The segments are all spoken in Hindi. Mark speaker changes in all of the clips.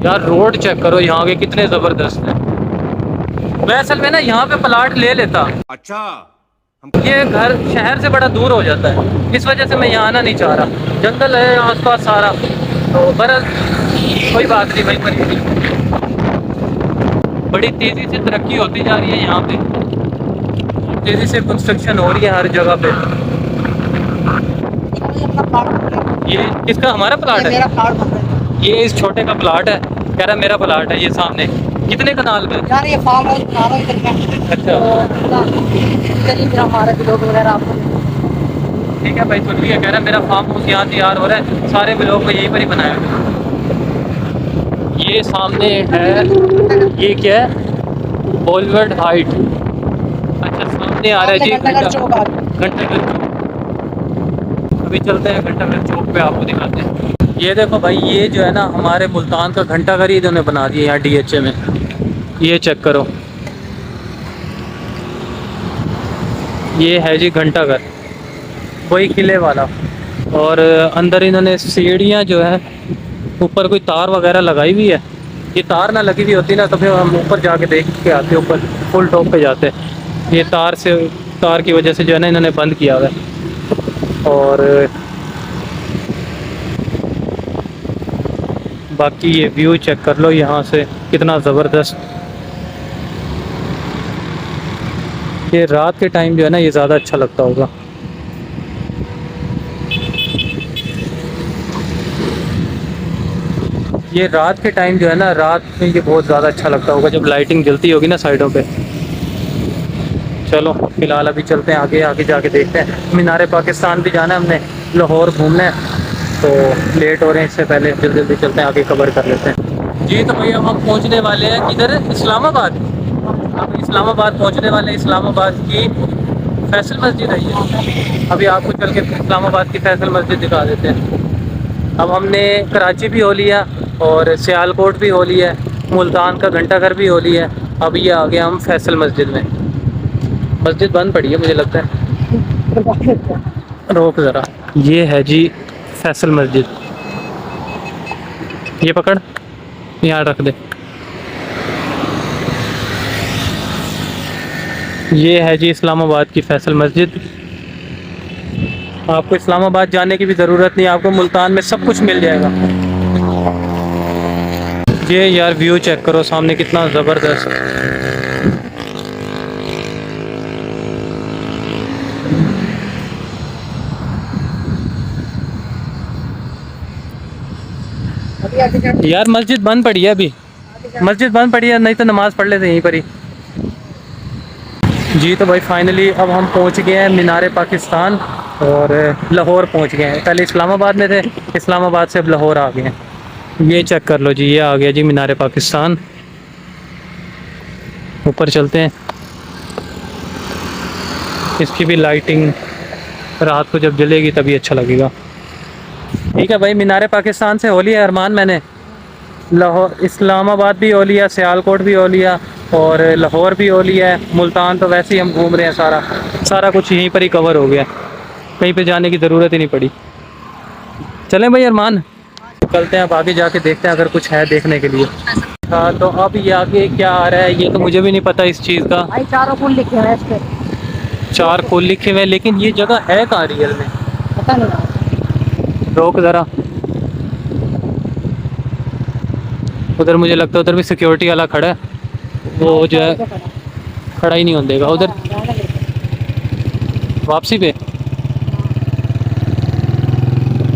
Speaker 1: यार रोड चेक करो यहाँ के कितने ज़बरदस्त है। मैं असल में ना यहाँ पे प्लाट ले लेता,
Speaker 2: अच्छा।
Speaker 1: ये घर शहर से बड़ा दूर हो जाता है, इस वजह से मैं यहाँ आना नहीं चाह रहा। जंगल है आसपास सारा, तो बरस कोई बात नहीं भाई। बड़ी तेज़ी से तरक्की होती जा रही है यहाँ पे, तेज़ी से कंस्ट्रक्शन हो रही है हर जगह पे।
Speaker 3: ये अपना प्लाट बन रहा
Speaker 1: ये किसका? हमारा
Speaker 3: है, ये
Speaker 1: प्लाट
Speaker 3: मेरा
Speaker 1: है।
Speaker 3: प्लाट बन रहा है।
Speaker 1: ये इस छोटे का प्लाट है, कह रहा मेरा प्लाट है ये सामने। कितने कनाल पे?
Speaker 3: यार ये फार्म हाउस बना रहा हूँ इधर में,
Speaker 1: अच्छा
Speaker 3: इधर ही फिर हमारे ब्लॉग वगैरह आपको।
Speaker 1: ठीक है भाई, सुन लिया। कह रहा मेरा फार्म हाउस यहाँ तैयार हो रहा है, सारे ब्लॉग को यहीं पर ही बनाया गया। ये सामने है, ये क्या है? बॉलीवुड हाइट। अच्छा सामने आ रहा है जी
Speaker 3: घंटाघर चौक आ गया।
Speaker 1: घंटाघर चौक। अभी चलते हैं घंटाघर चौक पे, आपको दिखाते हैं। ये देखो भाई, ये जो है ना हमारे मुल्तान का घंटाघर ही इन्होंने बना दिया यहाँ डीएचए में। ये चेक करो, ये है जी घंटाघर, वही किले वाला। और अंदर इन्होंने सीढ़ियाँ जो है, ऊपर कोई तार वगैरह लगाई हुई है। ये तार ना लगी हुई होती ना तो फिर हम ऊपर जाके देख के आते, ऊपर फुल टॉप पे जाते। ये तार की वजह से जो है ना इन्होंने बंद किया हुआ है। और बाकी ये व्यू चेक कर लो यहाँ से, कितना ज़बरदस्त। ये रात के टाइम जो है ना ये ज़्यादा अच्छा लगता होगा। ये रात के टाइम जो है ना, रात में ये बहुत ज़्यादा अच्छा लगता होगा जब लाइटिंग जलती होगी ना साइडों पे। चलो फिलहाल अभी चलते हैं आगे, आगे जाके देखते हैं। मीनार पाकिस्तान भी जाना है हमने, लाहौर घूमना है, तो लेट हो रहे हैं। इससे पहले जल्दी जल्दी चलते हैं, आगे कवर कर लेते हैं जी। तो भैया हम पहुंचने वाले हैं किधर? इस्लामाबाद। अब इस्लामाबाद पहुंचने वाले हैं। इस्लामाबाद की फैसल मस्जिद है ये। अभी आपको चल के इस्लामाबाद की फैसल मस्जिद दिखा देते हैं। अब हमने कराची भी हो लिया और सियालकोट भी हो लिया है, मुल्तान का घंटाघर भी हो लिया है। अब ये आ गए हम फैसल मस्जिद में। मस्जिद बंद पड़ी है मुझे लगता है, रोक ज़रा। ये है जी फैसल मस्जिद, ये पकड़, यहाँ रख दे। ये है जी इस्लामाबाद की फैसल मस्जिद। आपको इस्लामाबाद जाने की भी ज़रूरत नहीं, आपको मुल्तान में सब कुछ मिल जाएगा। ये यार व्यू चेक करो सामने, कितना ज़बरदस्त। यार मस्जिद बंद पड़ी है अभी, मस्जिद बंद पड़ी है, नहीं तो नमाज़ पढ़ लेते यहीं पर ही जी। तो भाई फाइनली अब हम पहुंच गए हैं मीनार पाकिस्तान और लाहौर पहुंच गए हैं। पहले इस्लामाबाद में थे, इस्लामाबाद से अब लाहौर आ गए हैं। ये चेक कर लो जी, ये आ गया जी मीनार पाकिस्तान। ऊपर चलते हैं, इसकी भी लाइटिंग रात को जब जलेगी तभी अच्छा लगेगा। ठीक है भाई, मीनार पाकिस्तान से हो लिया अरमान मैंने, लाहौर इस्लामाबाद भी हो लिया, सियालकोट भी हो लिया और लाहौर भी हो लिया है। मुल्तान तो वैसे ही हम घूम रहे हैं, सारा कुछ यहीं पर ही कवर हो गया, कहीं पे जाने की ज़रूरत ही नहीं पड़ी। चलें भाई अरमान, चलते हैं अब आगे जाके देखते हैं अगर कुछ है देखने के लिए। हाँ तो अब ये आगे क्या आ रहा है ये तो मुझे भी नहीं पता इस चीज़ का।
Speaker 3: भाई चारों फुल लिखे हैं इस पे,
Speaker 1: 4 फुल लिखे हुए हैं, लेकिन ये जगह है कहाँ रियल में?
Speaker 3: पता नहीं।
Speaker 1: रोक ज़रा, उधर मुझे लगता है उधर भी सिक्योरिटी वाला खड़ा है, वो जो है खड़ा ही नहीं होने देगा उधर। वापसी पे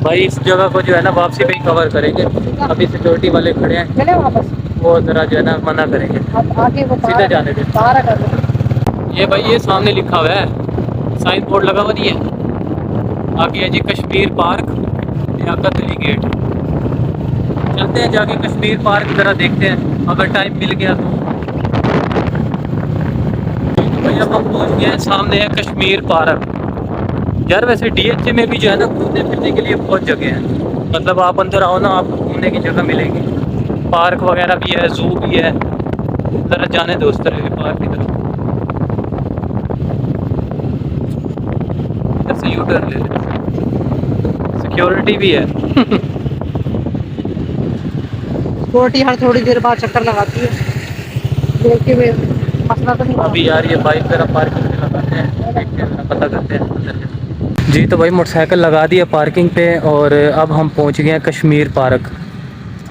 Speaker 1: भाई इस जगह को जो है ना वापसी पे ही कवर करेंगे। अभी सिक्योरिटी वाले खड़े हैं,
Speaker 3: चले वापस,
Speaker 1: वो ज़रा जो है ना मना करेंगे,
Speaker 3: अब आगे वो
Speaker 1: सीधे जाने दें।
Speaker 3: बाहर कर दो।
Speaker 1: ये भाई ये सामने लिखा हुआ है, साइन बोर्ड लगा हुआ नहीं है। आगे है जी कश्मीर पार्क, लियाकत अली गेट। चलते हैं जाके कश्मीर पार्क ज़रा देखते हैं अगर टाइम मिल गया तो। भैया हम पहुँच गए हैं, सामने है कश्मीर पार्क। यार वैसे डीएचए में भी जो है ना घूमने फिरने के लिए बहुत जगह है, मतलब आप अंदर आओ ना आपको घूमने की जगह मिलेगी, पार्क वगैरह भी है, जू भी है। ज़रा जाने दो उस तरह के पार्क की तरफ, इधर से यू टर्न ले ले, सिक्योरिटी भी है।
Speaker 3: सिक्योरिटी हर थोड़ी देर बाद चक्कर लगाती है, देखते हुए मसला तो नहीं हुआ।
Speaker 1: अभी यार ये बाइक जरा पार्किंग पे लगाते हैं, देखते हैं पता करते हैं अंदर जाके। जी तो भाई मोटरसाइकिल लगा दिया पार्किंग पे और अब हम पहुंच गए हैं कश्मीर पार्क।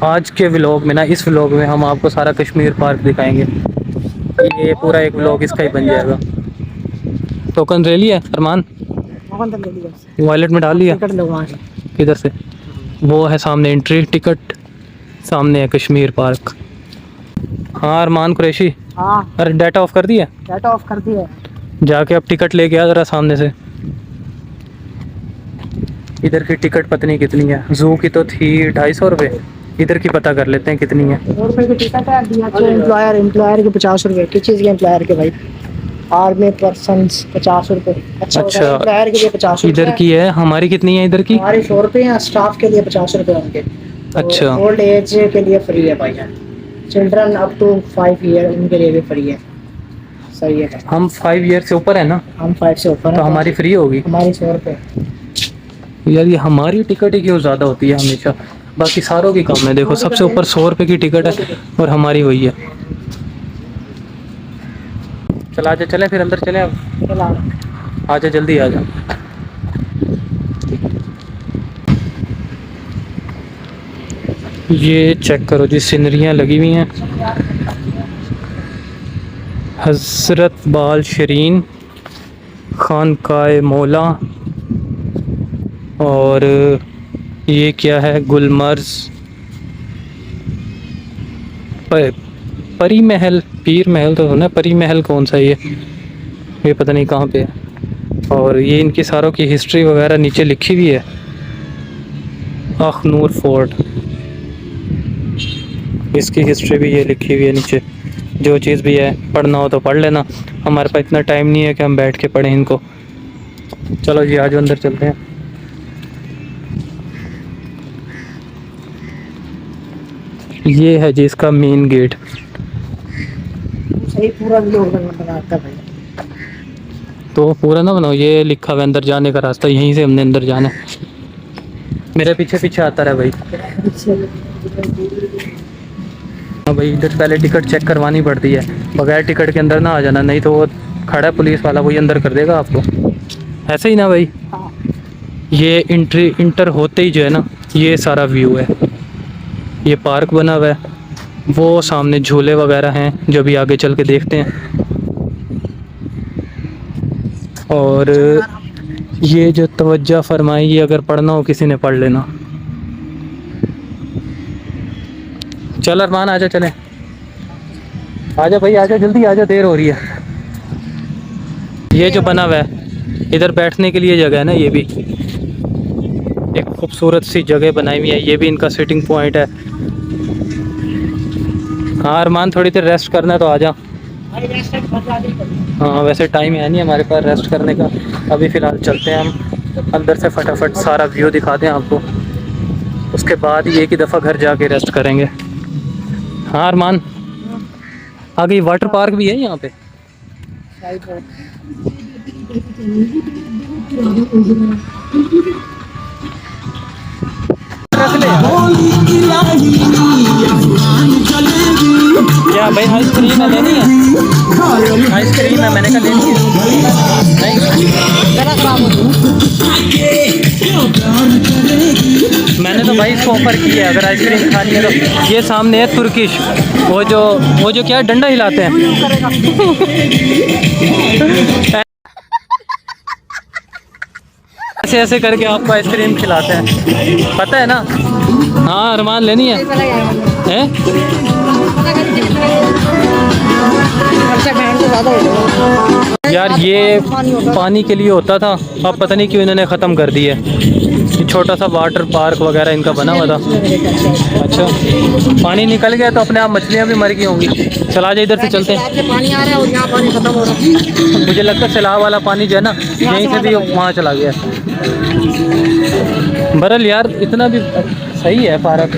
Speaker 1: आज के व्लॉग में ना, इस व्लॉग में हम आपको सारा कश्मीर पार्क दिखाएंगे। ये पूरा एक व्लॉग इसका ही बन जाएगा। टोकन ले लिया अरमान?
Speaker 3: कौन तक ले लिया?
Speaker 1: वॉलेट में डाल लिया?
Speaker 3: टिकट लो वहाँ से।
Speaker 1: किधर से? वो है सामने एंट्री टिकट, सामने है कश्मीर पार्क। हाँ अरमान कुरैशी,
Speaker 3: हाँ
Speaker 1: अरे डाटा ऑफ कर दिया?
Speaker 3: डाटा ऑफ कर दिया है।
Speaker 1: जाके अब टिकट लेके आ जरा सामने से। इधर की टिकट पता नहीं कितनी है, जू की तो थी 250 रुपये, इधर की पता कर लेते हैं कितनी है।
Speaker 3: 100 रुपये की टिकट है, एम्प्लॉयर के 50 रुपये। किस चीज़ के एम्प्लॉयर के भाई? आर्मी पर्सन्स 50 रुपये। अच्छा एम्प्लॉयर के लिए 50 रुपये।
Speaker 1: इधर की है, हमारी कितनी है इधर की?
Speaker 3: हमारे 100 रुपये हैं, स्टाफ के लिए 50 रुपये उनके।
Speaker 1: अच्छा।
Speaker 3: ओल्ड एज के लिए फ्री है भाई, चिल्ड्रन अप टू 5 ईयर उनके लिए भी फ्री है। सही है।
Speaker 1: हम 5 ईयर से ऊपर है ना,
Speaker 3: हम 5 से ऊपर
Speaker 1: तो
Speaker 3: हैं,
Speaker 1: हमारी फ्री होगी।
Speaker 3: हमारी 100 रुपये।
Speaker 1: यार ये हमारी टिकट ही क्यों ज़्यादा होती है हमेशा, बाकी सारों की कम है। देखो सबसे ऊपर 100 रुपये की टिकट है और हमारी वही है। चला आजा, चले फिर अंदर चले। अब आजा जल्दी आजा। ये चेक करो जी, सीनरियाँ लगी हुई हैं। हज़रत बाल शरीन खानकाए मौला, और ये क्या है, गुलमर्ज, परी महल, पीर महल तो ना, परी महल कौन सा ये पता नहीं कहाँ पे है। और ये इनकी सारों की हिस्ट्री वगैरह नीचे लिखी हुई है। अखनूर फोर्ट, इसकी हिस्ट्री भी ये लिखी हुई है नीचे। जो चीज़ भी है पढ़ना हो तो पढ़ लेना, हमारे पास इतना टाइम नहीं है कि हम बैठ के पढ़ें इनको। चलो जी आज अंदर चलते हैं। ये है जी इसका मेन गेट।
Speaker 3: सही पूरा भी लोग बनाता भाई।
Speaker 1: तो पूरा ना बनाओ, ये लिखा हुआ अंदर जाने का रास्ता, यहीं से हमने अंदर जाना है। मेरे पीछे पीछे आता रहा भाई। हाँ भाई, इधर पहले टिकट चेक करवानी पड़ती है, बगैर टिकट के अंदर ना आ जाना, नहीं तो वो खड़ा है पुलिस वाला, वही अंदर कर देगा आपको। ऐसे ही ना भाई? ये इंटर होते ही जो है ना, ये सारा व्यू है। ये पार्क बना हुआ है, वो सामने झूले वगैरह हैं जो भी आगे चल के देखते हैं। और ये जो तवज्जो फरमाई, ये अगर पढ़ना हो किसी ने पढ़ लेना। चल अरमान आजा, चले आजा भाई, आजा जल्दी आजा, देर हो रही है। ये जो बना हुआ है इधर बैठने के लिए जगह है ना, ये भी एक खूबसूरत सी जगह बनाई हुई है, ये भी इनका सिटिंग पॉइंट है। हाँ अरमान थोड़ी देर रेस्ट करना है तो आजा। हाँ वैसे टाइम है नहीं हमारे पास रेस्ट करने का, अभी फ़िलहाल चलते हैं हम अंदर से, फटाफट सारा व्यू दिखाते हैं आपको, उसके बाद ही एक ही दफ़ा घर जाके रेस्ट करेंगे। हाँ अरमान, आगे वाटर पार्क भी है यहाँ पे। क्या भाई आइसक्रीम है लेनी है? आइसक्रीम है, मैंने कहा लेनी है। मैंने तो भाई इसको ऑफर किया है, अगर आइसक्रीम खानी है तो। ये सामने है तुर्किश, वो जो क्या डंडा हिलाते हैं। ऐसे ऐसे करके आपको आइसक्रीम खिलाते हैं, पता है ना? हाँ अरमान लेनी है? यार ये पानी के लिए होता था, अब पता नहीं क्यों इन्होंने ख़त्म कर दिया। छोटा सा वाटर पार्क वगैरह इनका बना हुआ था। अच्छा, पानी निकल गया तो अपने आप मछलियाँ भी मर गई होंगी। चला जाए, इधर से चलते हैं।
Speaker 3: पानी आ रहा है और यहाँ पानी खत्म हो रहा है।
Speaker 1: मुझे लगता है सैलाब वाला पानी जो है ना, यहीं से भी वहाँ चला गया। बरल यार इतना भी सही है पार्क।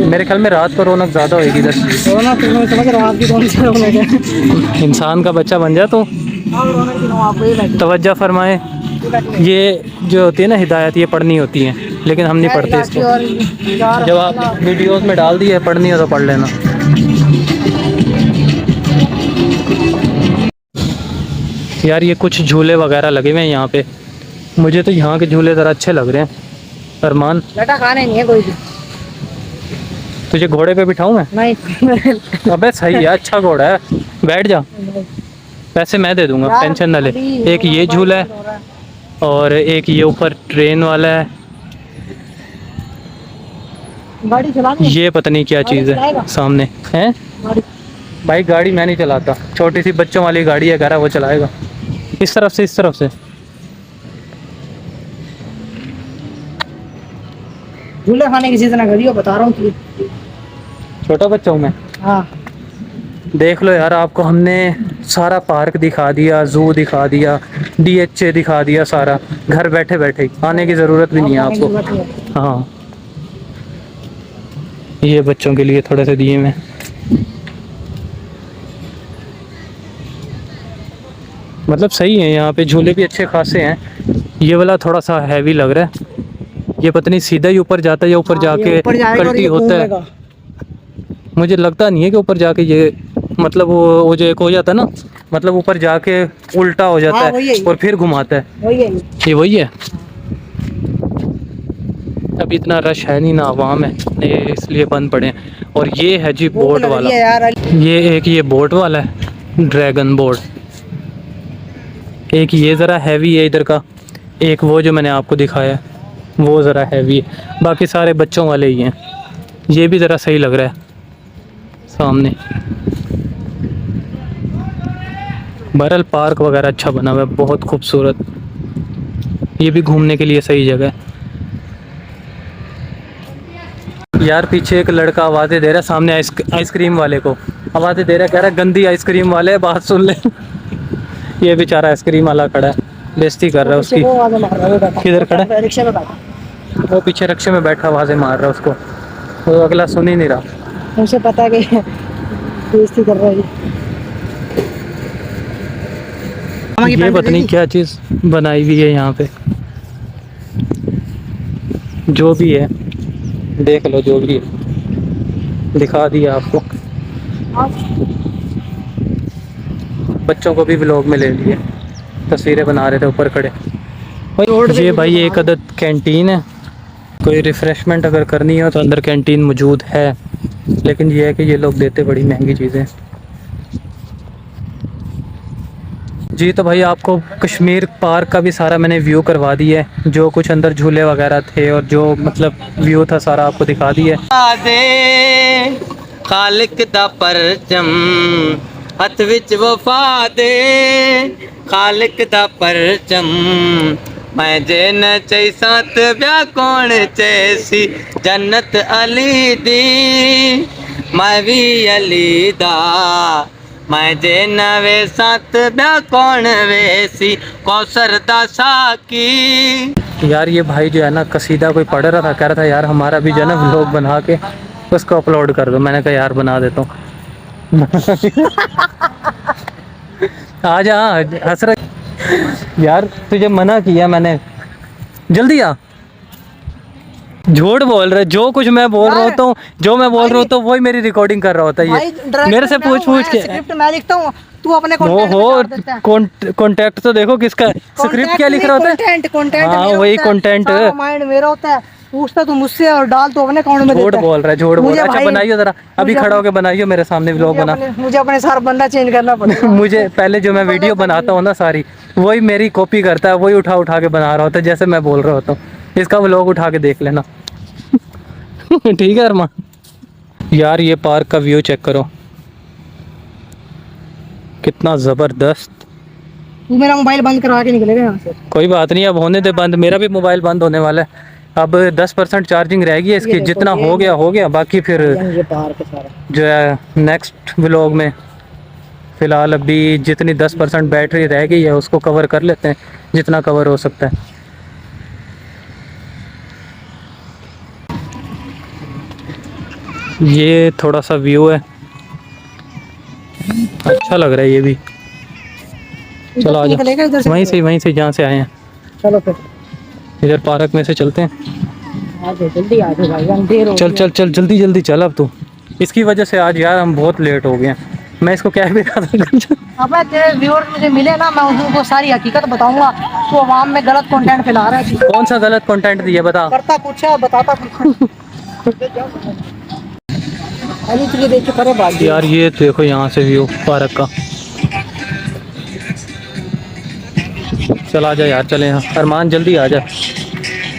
Speaker 1: मेरे ख्याल में रात को रौनक ज़्यादा होगी इधर।
Speaker 3: रौनक समझ रहा हूँ, आपकी कौन सी रौनक है?
Speaker 1: इंसान का बच्चा बन जा तो तवज्जो फरमाए। ये जो होती है ना हिदायत, ये पढ़नी होती है। लेकिन हम नहीं पढ़ते इसको।
Speaker 3: और यार
Speaker 1: जब आप वीडियोस में डाल दिए पढ़नी हो तो पढ़ लेना। यार ये कुछ झूले वगैरह लगे हुए हैं यहाँ पे, मुझे तो यहाँ के झूले ज़रा अच्छे लग रहे हैं। अरमान
Speaker 3: लटा खाने नहीं है कोई भी।
Speaker 1: तुझे घोड़े पे बिठाऊं मैं?
Speaker 3: नहीं।
Speaker 1: अबे सही है, अच्छा घोड़ा है, बैठ जा, पैसे मैं दे दूंगा, टेंशन ना ले। एक ये झूला है और एक ये ऊपर ट्रेन वाला है।
Speaker 3: गाड़ी चलानी है?
Speaker 1: ये पता नहीं क्या चीज़ है सामने है।
Speaker 3: गाड़ी।
Speaker 1: भाई गाड़ी मैं नहीं चलाता, छोटी सी बच्चों वाली गाड़ी है, घर वो चलाएगा। इस तरफ से, इस तरफ से।
Speaker 3: झूले खाने की चीज ना करियो, बता रहा हूँ।
Speaker 1: छोटा बच्चा हूँ मैं।
Speaker 3: हाँ
Speaker 1: देख लो यार, आपको हमने सारा पार्क दिखा दिया, जू दिखा दिया, DHA दिखा दिया सारा, घर बैठे बैठे आने की ज़रूरत भी नहीं है आपको। हाँ ये बच्चों के लिए थोड़े से दिए मैं। मतलब सही है, यहाँ पे झूले भी अच्छे खासे हैं। ये वाला थोड़ा सा हैवी लग रहा है, ये पता नहीं सीधा ही ऊपर जाता है या ऊपर जाके पलटी होता है। मुझे लगता नहीं है कि ऊपर जाके ये, मतलब वो जो एक हो जाता है ना, मतलब ऊपर जाके उल्टा हो जाता है और फिर घुमाता है। ये वही है। अभी इतना रश है नहीं ना, आवाम है इसलिए बंद पड़े हैं। और ये है जी बोट वाला, ये एक ये बोट वाला है, ड्रैगन बोट। एक ये ज़रा हैवी है इधर का, एक वो जो मैंने आपको दिखाया वो ज़रा हैवी है, बाकी सारे बच्चों वाले ही हैं। ये भी ज़रा सही लग रहा है सामने। बहरहाल पार्क वगैरह अच्छा बना हुआ है, बहुत खूबसूरत। ये भी घूमने के लिए सही जगह है। यार पीछे एक लड़का आवाज़ें दे रहा है सामने आइसक्रीम वाले को, आवाज़ें दे रहा है, कह रहा है गंदी आइसक्रीम वाले, बात सुन ले। ये बेचारा आइसक्रीम वाला खड़ा है, बेइज्जती कर रहा है उसकी। किधर खड़ा है?
Speaker 3: रिक्शा में बैठा,
Speaker 1: वो पीछे रिक्शे में बैठा आवाज़ें मार रहा है उसको, वो अगला सुन ही नहीं रहा।
Speaker 3: मुझे पता है कि बेइज्जती कर रहा है।
Speaker 1: ये पता नहीं क्या चीज़ बनाई हुई है यहाँ पे, जो भी है देख लो, जो भी है दिखा दिया आपको। बच्चों को भी व्लॉग में ले लिए, तस्वीरें बना रहे थे ऊपर खड़े। ये भाई एक अदद कैंटीन है, कोई रिफ़्रेशमेंट अगर करनी हो तो अंदर कैंटीन मौजूद है, लेकिन ये है कि ये लोग देते बड़ी महंगी चीज़ें। जी तो भाई आपको कश्मीर पार्क का भी सारा मैंने व्यू करवा दिया है, जो कुछ अंदर झूले वगैरह थे और जो मतलब व्यू था सारा आपको दिखा दिया है। खालिक दा परचम हथ विच वफा दे, खालिक दा परचम मैं जे न चई साथ ब्या कौन चैसी, जन्नत अली दी मैं भी अली दा, मैं जे नवे साथ ब्या कौन वेसी, कौसर दा साकी। यार ये भाई जो है ना कसीदा कोई पढ़ रहा था, कह रहा था यार हमारा भी जो है ना व्लॉग बना के उसको अपलोड कर दो। मैंने कहा यार बना देता हूँ। आ जा, हंस रहा यार, तुझे मना किया मैंने, जल्दी आ। झूठ बोल रहे, जो कुछ मैं बोल रहा होता हूँ, जो मैं बोल रहा होता हूँ वही मेरी रिकॉर्डिंग कर रहा होता है ये मेरे से पूछ के।
Speaker 3: स्क्रिप्ट मैं लिखता हूँ, तू अपने
Speaker 1: कॉन्टेक्ट तो देखो किसका, स्क्रिप्ट क्या लिख रहा होता है?
Speaker 3: कंटेंट
Speaker 1: हाँ वही कंटेंट,
Speaker 3: माइंड मेरा होता है, पूछता तू मुझसे और डाल तो अपने अकाउंट में।
Speaker 1: झूठ बोल रहा है, झूठ बोल रहा है। अच्छा बनाइयो जरा, अभी खड़ा होकर बनाइयो मेरे सामने व्लॉग बना।
Speaker 3: मुझे अपने सारा बंदा चेंज करना पड़ेगा।
Speaker 1: मुझे पहले जो मैं वीडियो बनाता हूँ ना सारी, वही मेरी कॉपी करता है, वही उठा उठा के बना रहा होता है जैसे मैं बोल रहा होता हूँ। इसका व्लॉग उठा के देख लेना। ठीक है अरमान। यार ये पार्क का व्यू चेक करो, कितना ज़बरदस्त।
Speaker 3: तू मेरा मोबाइल बंद करवा के निकलेगा यहाँ से।
Speaker 1: कोई बात नहीं, अब होने दे बंद, मेरा भी मोबाइल बंद होने वाला है। अब 10% चार्जिंग रहेगी इसकी, जितना हो गया, बाकी फिर
Speaker 3: ये पार्क सारा
Speaker 1: जो है नेक्स्ट व्लॉग में। फ़िलहाल अभी जितनी 10% बैटरी रह गई है उसको कवर कर लेते हैं जितना कवर हो सकता है। ये थोड़ा सा व्यू है, अच्छा लग रहा है ये भी। चलो आ जाओ, वहीं से जहाँ से आए हैं।
Speaker 3: चलो फिर
Speaker 1: इधर पार्क में से चलते हैं।
Speaker 3: जल्दी आ जाओ भाई, अंधेर हो
Speaker 1: चल
Speaker 3: गया।
Speaker 1: चल चल जल्दी जल्दी चल अब तू। इसकी वजह से आज यार हम बहुत लेट हो गए हैं। मैं इसको कह भी रहा था।
Speaker 3: अब तेरे व्यूअर्स मुझे मिले ना, मैं उनको सारी हकीकत बताऊंगा। तो अवाम में गलत कंटेंट फैला रहा है।
Speaker 1: कौन सा गलत कंटेंट दिया बता।
Speaker 3: करता कुछ है, बताता कुछ है। अरे तुझे देख के परे भाग गई।
Speaker 1: यार ये देखो यहाँ से व्यू पार्क का। चल आ जा यार, चले यहाँ। अरमान जल्दी आ जा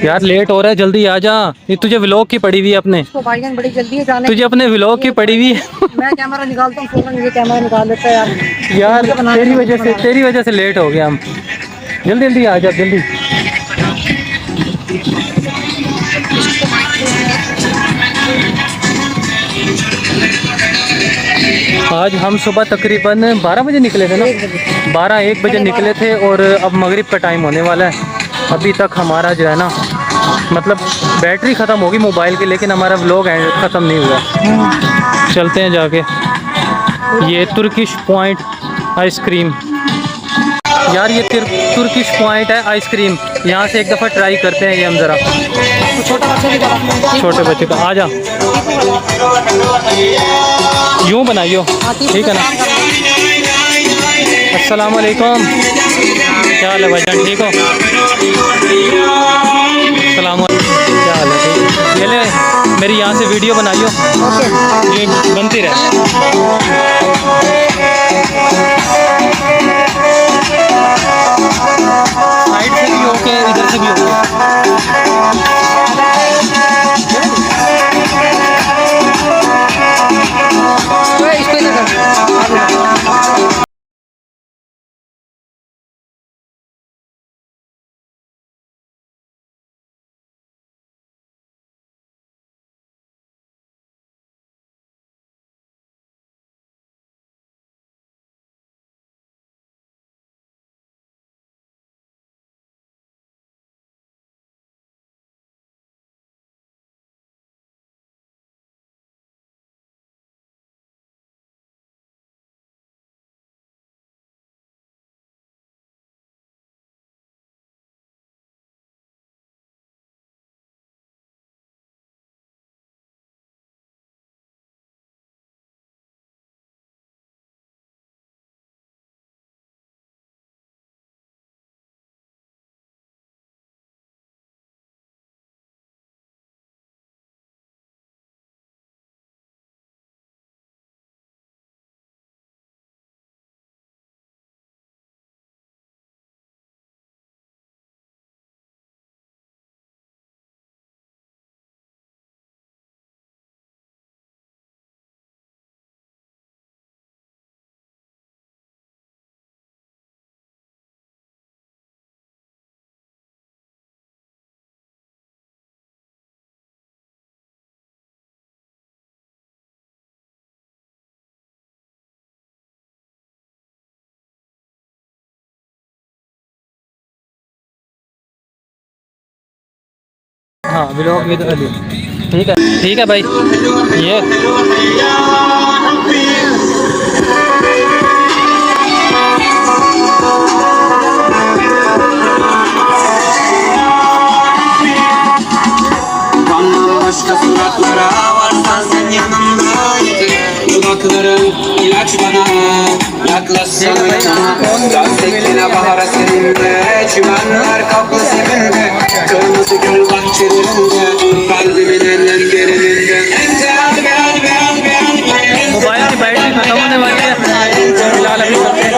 Speaker 1: यार, लेट हो रहा है, जल्दी आ जा। ये तुझे व्लॉग की पड़ी हुई है अपने,
Speaker 3: तो भाईजान बड़ी जल्दी है जाने
Speaker 1: तुझे अपने व्लॉग की पड़ी हुई है।
Speaker 3: मैं कैमरा निकालता हूँ, फौरन ये कैमरा निकाल लेता है यार।
Speaker 1: यार
Speaker 3: मुझे बनाने
Speaker 1: तेरी वजह से लेट हो गया हम। जल्दी जल्दी आ जा जल्दी। आज हम सुबह तकरीबन 12 बजे निकले थे ना, 12-1 बजे निकले थे और अब मगरिब का टाइम होने वाला है। अभी तक हमारा जो है ना, मतलब बैटरी ख़त्म होगी मोबाइल की, लेकिन हमारा व्लॉग ख़त्म नहीं हुआ। चलते हैं जाके। ये तुर्किश पॉइंट आइसक्रीम, यार ये तुर्किश पॉइंट है आइसक्रीम, यहाँ से एक दफ़ा ट्राई करते हैं ये हम ज़रा।
Speaker 3: छोटा बच्चा भी करा।
Speaker 1: छोटे बच्चे का आ जा, यूँ बनाइयो, ठीक है ना। अस्सलाम वालेकुम, क्या हाल है भाईजान, ठीक हो? अस्सलाम वालेकुम, क्या हाल है, ठीक। ये ले मेरी यहाँ से वीडियो बनाइयो, ये बनती रहे। साइड से भी ओके, इधर से भी ओके।
Speaker 3: इसको इधर कर।
Speaker 1: हाँ व्लॉग विद अली, ठीक है भाई। ये
Speaker 2: Başka suratlara varsan sen yanımdaydı. Dudakların ilaç bana, yaklaşsana yana. Gaz tekline bahara seninle, çimenler kaplı zeminde. Kırmızı gül bahçelerinde, kalbimin en derininde. Entel beyaz beyaz beyaz beyaz.
Speaker 1: Mobile की बैटरी खत्म होने वाली है, फिलहाल अभी करते हैं।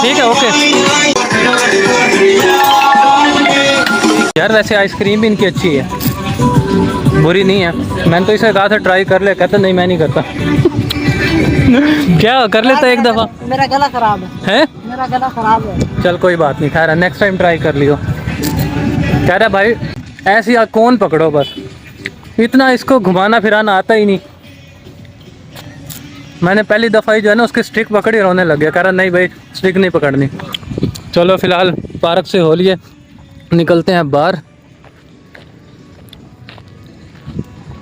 Speaker 1: ठीक है ओके। यार वैसे आइसक्रीम भी इनकी अच्छी है, बुरी नहीं है। मैंने तो इसे कहा था ट्राई कर ले, कहता नहीं मैं नहीं करता। क्या कर लेता एक दफ़ा।
Speaker 3: मेरा गला खराब है, मेरा गला खराब है।
Speaker 1: चल कोई बात नहीं, खैर नेक्स्ट टाइम ट्राई कर लियो। कह रहा भाई ऐसी कौन पकड़ो, बस इतना इसको घुमाना फिराना आता ही नहीं। मैंने पहली दफ़ा ही जो है ना उसकी स्टिक पकड़ी, रोने लग गया। कह रहा नहीं भाई स्टिक नहीं पकड़नी। चलो फिलहाल पार्क से हो लिए, निकलते हैं बाहर।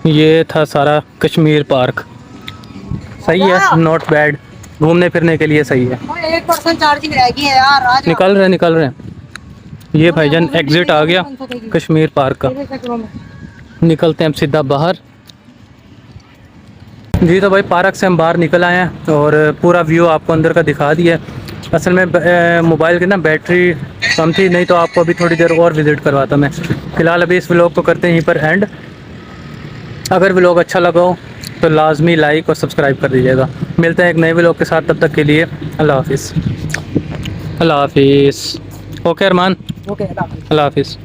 Speaker 1: ये था सारा कश्मीर पार्क, सही है, नॉट बैड, घूमने फिरने के लिए सही है।
Speaker 3: 1% चार्जिंग रह गई है यार आज।
Speaker 1: निकल रहे हैं ये भाईजान एग्जिट आ गया कश्मीर पार्क का। निकलते हैं हम सीधा बाहर। जी तो भाई पार्क से हम बाहर निकल आए हैं और पूरा व्यू आपको अंदर का दिखा दिया है। असल में मोबाइल की ना बैटरी कम थी, नहीं तो आपको अभी थोड़ी देर और विज़िट करवाता मैं। फ़िलहाल अभी इस व्लॉग को करते हैं यहीं पर एंड। अगर व्लॉग अच्छा लगा हो तो लाजमी लाइक और सब्सक्राइब कर दीजिएगा। मिलते हैं एक नए व्लॉग के साथ, तब तक के लिए अल्लाह हाफिज़। अल्लाह हाफिज़। ओके अरमान,
Speaker 3: ओके
Speaker 1: अल्लाह हाफिज़।